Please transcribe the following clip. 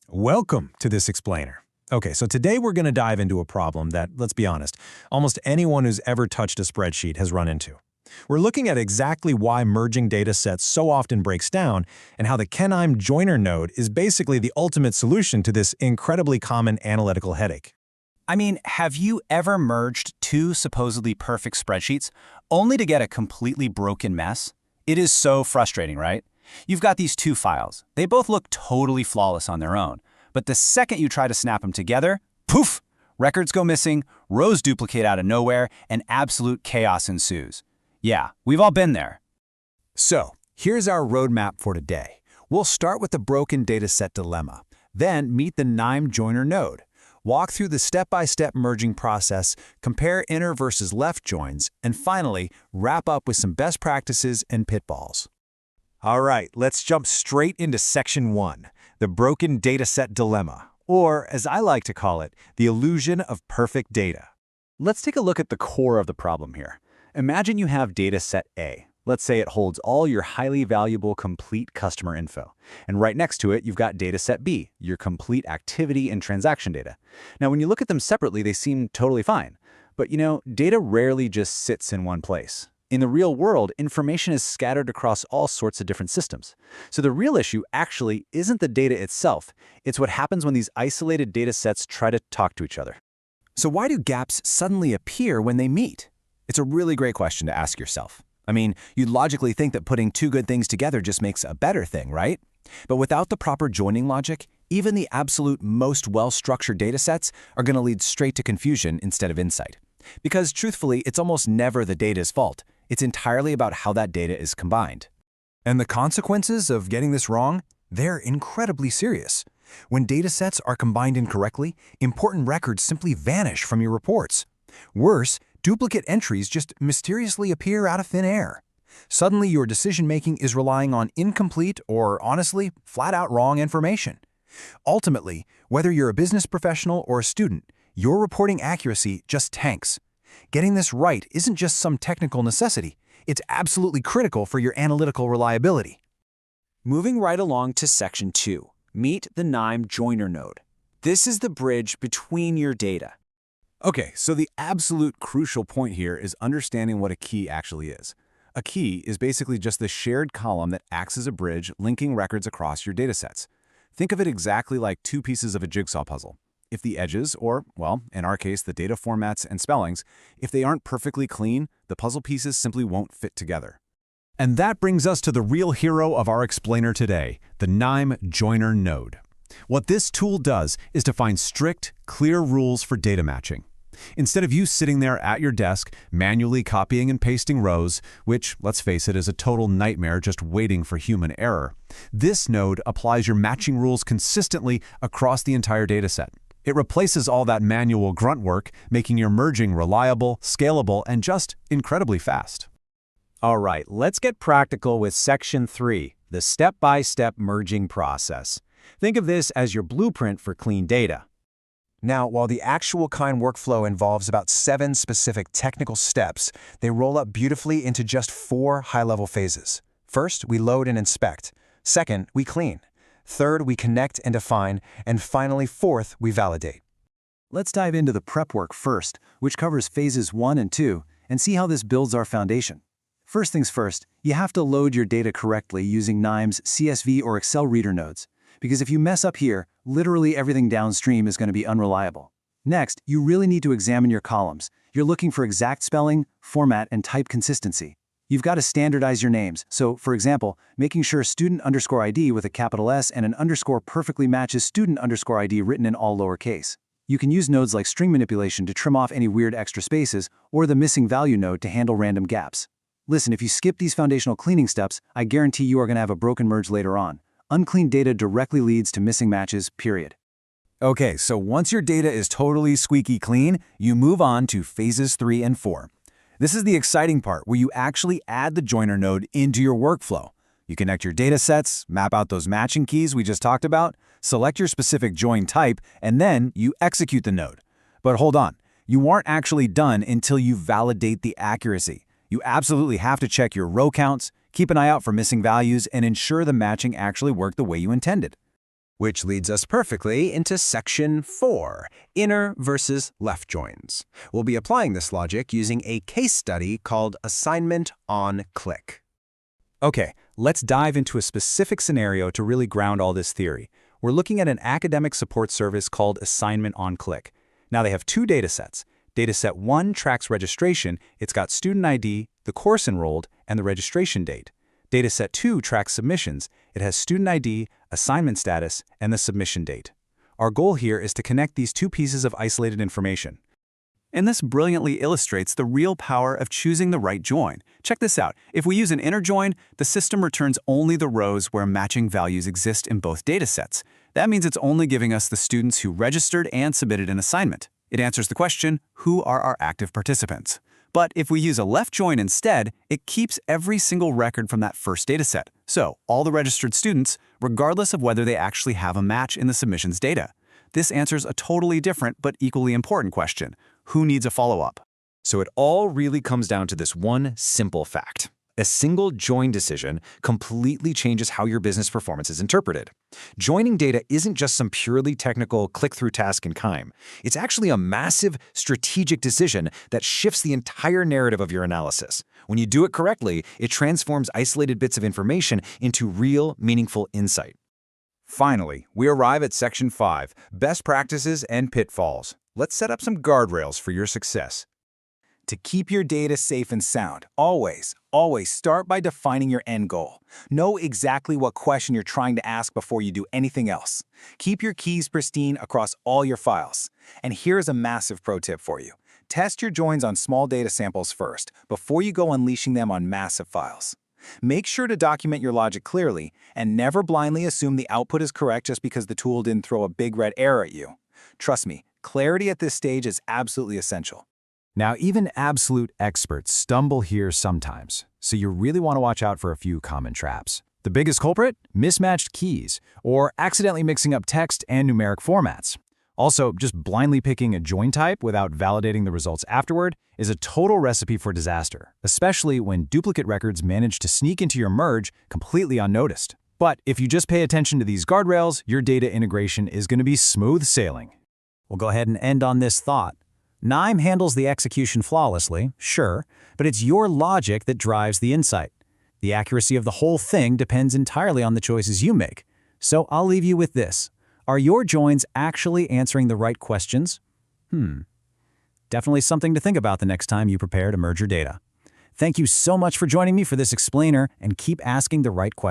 Welcome to this explainer. Okay, so today we're going to dive into a problem that, let's be honest, almost anyone who's ever touched a spreadsheet has run into. We're looking at exactly why merging data sets so often breaks down and how the KNIME joiner node is basically the ultimate solution to this incredibly common analytical headache. I mean, have you ever merged two supposedly perfect spreadsheets only to get a completely broken mess? It is so frustrating, right? You've got these two files. They both look totally flawless on their own. But the second you try to snap them together, poof! Records go missing, rows duplicate out of nowhere, and absolute chaos ensues. Yeah, we've all been there. So, here's our roadmap for today. We'll start with the broken dataset dilemma, then meet the KNIME joiner node, walk through the step-by-step merging process, compare inner versus left joins, and finally, wrap up with some best practices and pitfalls. All right, let's jump straight into Section 1, the broken dataset dilemma, or as I like to call it, the illusion of perfect data. Let's take a look at the core of the problem here. Imagine you have dataset A. Let's say it holds all your highly valuable complete customer info. And right next to it, you've got dataset B, your complete activity and transaction data. Now, when you look at them separately, they seem totally fine. But data rarely just sits in one place. In the real world, information is scattered across all sorts of different systems. So the real issue actually isn't the data itself. It's what happens when these isolated data sets try to talk to each other. So why do gaps suddenly appear when they meet? It's a really great question to ask yourself. I mean, you'd logically think that putting two good things together just makes a better thing, right? But without the proper joining logic, even the absolute most well-structured data sets are going to lead straight to confusion instead of insight. Because truthfully, it's almost never the data's fault. It's entirely about how that data is combined. And the consequences of getting this wrong? They're incredibly serious. When data sets are combined incorrectly, important records simply vanish from your reports. Worse, duplicate entries just mysteriously appear out of thin air. Suddenly, your decision-making is relying on incomplete or, honestly, flat-out wrong information. Ultimately, whether you're a business professional or a student, your reporting accuracy just tanks. Getting this right isn't just some technical necessity. It's absolutely critical for your analytical reliability. Moving right along to Section 2, meet the KNIME joiner node. This is the bridge between your data. Okay, so the absolute crucial point here is understanding what a key actually is. A key is basically just the shared column that acts as a bridge linking records across your datasets. Think of it exactly like two pieces of a jigsaw puzzle. If the edges, or, well, in our case, the data formats and spellings, if they aren't perfectly clean, the puzzle pieces simply won't fit together. And that brings us to the real hero of our explainer today, the KNIME joiner node. What this tool does is define strict, clear rules for data matching. Instead of you sitting there at your desk, manually copying and pasting rows, which, let's face it, is a total nightmare just waiting for human error, this node applies your matching rules consistently across the entire dataset. It replaces all that manual grunt work, making your merging reliable, scalable, and just incredibly fast. All right, let's get practical with Section 3, the step-by-step merging process. Think of this as your blueprint for clean data. Now, while the actual KNIME workflow involves about 7 specific technical steps, they roll up beautifully into just 4 high-level phases. First, we load and inspect. Second, we clean. Third, we connect and define. And finally, fourth, we validate. Let's dive into the prep work first, which covers phases 1 and 2, and see how this builds our foundation. First things first, you have to load your data correctly using KNIME's CSV or Excel reader nodes. Because if you mess up here, literally everything downstream is going to be unreliable. Next, you really need to examine your columns. You're looking for exact spelling, format, and type consistency. You've got to standardize your names. So, for example, making sure student_ID with a capital S and an underscore perfectly matches student_ID written in all lowercase. You can use nodes like string manipulation to trim off any weird extra spaces, or the missing value node to handle random gaps. Listen, if you skip these foundational cleaning steps, I guarantee you are going to have a broken merge later on. Unclean data directly leads to missing matches, period. Okay, so once your data is totally squeaky clean, you move on to phases 3 and 4. This is the exciting part where you actually add the joiner node into your workflow. You connect your data sets, map out those matching keys we just talked about, select your specific join type, and then you execute the node. But hold on, you aren't actually done until you validate the accuracy. You absolutely have to check your row counts, keep an eye out for missing values, and ensure the matching actually worked the way you intended. Which leads us perfectly into Section 4, inner versus left joins. We'll be applying this logic using a case study called Assignment on Click. Okay, let's dive into a specific scenario to really ground all this theory. We're looking at an academic support service called Assignment on Click. Now they have two datasets. Dataset 1 tracks registration. It's got student ID, the course enrolled, and the registration date. Dataset 2 tracks submissions. It has student ID, assignment status, and the submission date. Our goal here is to connect these two pieces of isolated information. And this brilliantly illustrates the real power of choosing the right join. Check this out. If we use an inner join, the system returns only the rows where matching values exist in both datasets. That means it's only giving us the students who registered and submitted an assignment. It answers the question, who are our active participants? But if we use a left join instead, it keeps every single record from that first dataset. So all the registered students, regardless of whether they actually have a match in the submissions data. This answers a totally different but equally important question. Who needs a follow-up? So it all really comes down to this one simple fact. A single join decision completely changes how your business performance is interpreted. Joining data isn't just some purely technical click-through task in KNIME. It's actually a massive strategic decision that shifts the entire narrative of your analysis. When you do it correctly, it transforms isolated bits of information into real, meaningful insight. Finally, we arrive at Section 5, Best Practices and Pitfalls. Let's set up some guardrails for your success. To keep your data safe and sound, always start by defining your end goal. Know exactly what question you're trying to ask before you do anything else. Keep your keys pristine across all your files. And here's a massive pro tip for you. Test your joins on small data samples first, before you go unleashing them on massive files. Make sure to document your logic clearly, and never blindly assume the output is correct just because the tool didn't throw a big red error at you. Trust me, clarity at this stage is absolutely essential. Now, even absolute experts stumble here sometimes, so you really want to watch out for a few common traps. The biggest culprit? Mismatched keys, or accidentally mixing up text and numeric formats. Also, just blindly picking a join type without validating the results afterward is a total recipe for disaster, especially when duplicate records manage to sneak into your merge completely unnoticed. But if you just pay attention to these guardrails, your data integration is going to be smooth sailing. We'll go ahead and end on this thought. KNIME handles the execution flawlessly, sure, but it's your logic that drives the insight. The accuracy of the whole thing depends entirely on the choices you make. So I'll leave you with this. Are your joins actually answering the right questions? Definitely something to think about the next time you prepare to merge your data. Thank you so much for joining me for this explainer, and keep asking the right questions.